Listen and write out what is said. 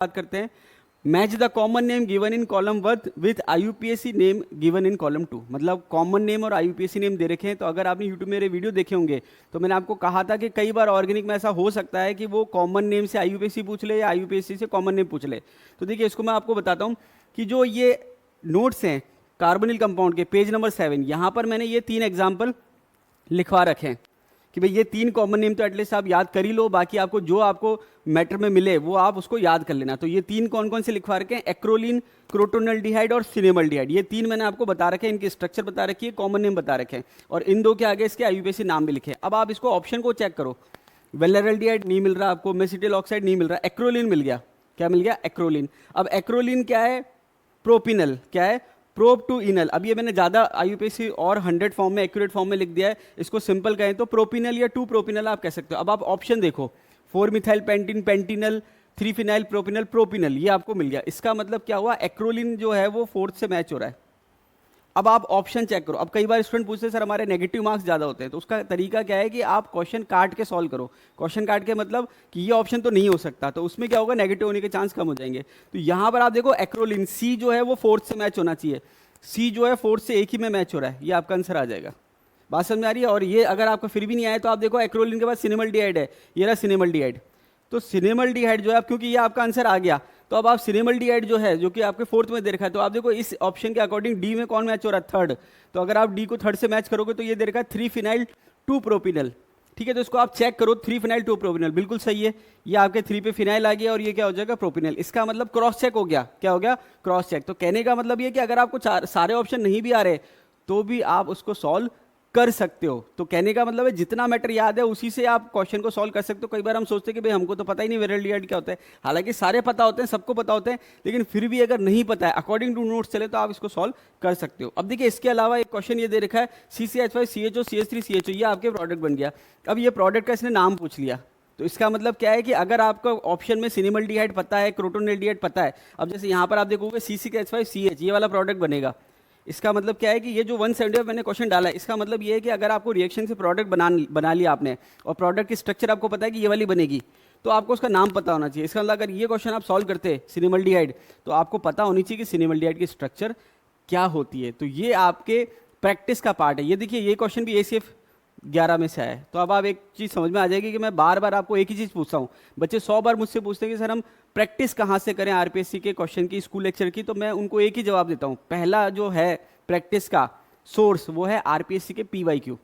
बात करते हैं। Match the common name given in column 1 with IUPAC name given in column 2। मतलब common name और आईयूपीएसी नेम दे रखे हैं। तो अगर आपने यूट्यूब मेरे वीडियो देखे होंगे तो मैंने आपको कहा था कि कई बार ऑर्गेनिक में ऐसा हो सकता है कि वो कॉमन नेम से आईयूपीएसी पूछ ले या आईयूपीएसी से कॉमन नेम पूछ ले। तो देखिए इसको मैं आपको बताता हूँ कि जो ये नोट्स हैं कार्बोनिल कंपाउंड के पेज नंबर 7, यहाँ पर मैंने ये 3 एग्जाम्पल लिखवा रखे हैं कि भाई ये 3 कॉमन नेम तो एटलीस्ट आप याद कर ही लो, बाकी आपको जो आपको मैटर में मिले वो आप उसको याद कर लेना। तो ये 3 कौन कौन से लिखवा रखे हैं, एक्रोलीन, क्रोटोनल्डिहाइड और सिनेमल्डिहाइड। ये 3 मैंने आपको बता रखे हैं, इनके स्ट्रक्चर बता रखी है, कॉमन नेम बता रखे हैं और इन 2 के आगे इसके आईयूपीएसी नाम भी लिखे हैं। अब आप इसको ऑप्शन को चेक करो, वेलेरल्डिहाइड नहीं मिल रहा आपको, मेसिटिल ऑक्साइड नहीं मिल रहा, एक्रोलीन मिल गया। क्या मिल गया? एक्रोलीन। अब एक्रोलीन क्या है? प्रोपिनल। क्या है? प्रोप टू इनल। अब ये मैंने ज़्यादा आईयूपीएसी और 100 फॉर्म में, एक्यूरेट फॉर्म में लिख दिया है। इसको सिंपल कहें तो प्रोपिनल या 2 प्रोपिनल आप कह सकते हो। अब आप ऑप्शन देखो, 4 मिथाइल पेंटीन पेंटिनल, 3 फिनाइल प्रोपिनल प्रोपिनल, ये आपको मिल गया। इसका मतलब क्या हुआ? एक्रोलिन जो है वो 4th से मैच हो रहा है। अब आप ऑप्शन चेक करो। अब कई बार स्टूडेंट पूछते हैं सर हमारे नेगेटिव मार्क्स ज़्यादा होते हैं, तो उसका तरीका क्या है कि आप क्वेश्चन काट के सॉल्व करो। क्वेश्चन काट के मतलब कि ये ऑप्शन तो नहीं हो सकता, तो उसमें क्या होगा, नेगेटिव होने के चांस कम हो जाएंगे। तो यहाँ पर आप देखो एक्रोलिन, सी जो है वो 4th से मैच होना चाहिए। सी जो है 4th से एक ही में मैच हो रहा है, ये आपका आंसर आ जाएगा। बात समझ में आ रही है? और ये अगर आपको फिर भी नहीं आया तो आप देखो एक्रोलिन के बाद सिनेमल्डिहाइड है, ये रहा सिनेमल्डिहाइड। तो सिनेमल्डिहाइड जो है, अब क्योंकि ये आपका आंसर आ गया तो अब आप सिनेमल्डिहाइड जो है, जो कि आपके 4th में दे रखा है, तो आप देखो इस ऑप्शन के अकॉर्डिंग डी में कौन मैच हो रहा है? 3rd। तो अगर आप डी को 3rd से मैच करोगे तो ये दे रखा है 3 फिनाइल 2 प्रोपिनल। ठीक है, तो इसको आप चेक करो, 3 फिनाइल 2 प्रोपिनल बिल्कुल सही है। ये आपके 3 पे फिनाइल आ गया और ये क्या हो जाएगा? प्रोपिनल। इसका मतलब क्रॉस चेक हो गया। क्या हो गया? Cross check. तो कहने का मतलब ये कि अगर आपको सारे ऑप्शन नहीं भी आ रहे तो भी आप उसको सॉल्व कर सकते हो। तो कहने का मतलब है जितना मैटर याद है उसी से आप क्वेश्चन को सॉल्व कर सकते हो। कई बार हम सोचते हैं कि भाई हमको तो पता ही नहीं वेरेल्डिहाइड क्या होता है, हालांकि सारे पता होते हैं, सबको पता होते हैं, लेकिन फिर भी अगर नहीं पता है, अकॉर्डिंग टू नोट्स चले तो आप इसको सॉल्व कर सकते हो। अब देखिए इसके अलावा एक क्वेश्चन ये दे रखा है CCH5CHO CH3 CHO, ये आपके प्रोडक्ट बन गया। अब ये प्रोडक्ट का इसने नाम पूछ लिया, तो इसका मतलब क्या है कि अगर आपको ऑप्शन में सिनेमल्डिहाइड पता है, क्रोटोनल्डिहाइड पता है, अब जैसे यहाँ पर आप देखोगे CCH5CH, ये वाला प्रोडक्ट बनेगा। इसका मतलब क्या है कि ये जो 170 मैंने क्वेश्चन डाला है, इसका मतलब ये है कि अगर आपको रिएक्शन से प्रोडक्ट बना लिया आपने और प्रोडक्ट की स्ट्रक्चर आपको पता है कि ये वाली बनेगी, तो आपको उसका नाम पता होना चाहिए। इसका मतलब अगर ये क्वेश्चन आप सॉल्व करते सिनेमल्डिहाइड, तो आपको पता होनी चाहिए कि सिनेमल्डिहाइड की स्ट्रक्चर क्या होती है। तो ये आपके प्रैक्टिस का पार्ट है। ये देखिए ये क्वेश्चन भी ACF 11 में से आया है। तो अब आप एक चीज़ समझ में आ जाएगी कि मैं बार बार आपको एक ही चीज़ पूछता हूँ। बच्चे 100 बार मुझसे पूछते हैं कि सर हम प्रैक्टिस कहाँ से करें आरपीएससी के क्वेश्चन की, स्कूल लेक्चर की, तो मैं उनको एक ही जवाब देता हूँ। पहला जो है प्रैक्टिस का सोर्स वो है आरपीएससी के PYQ।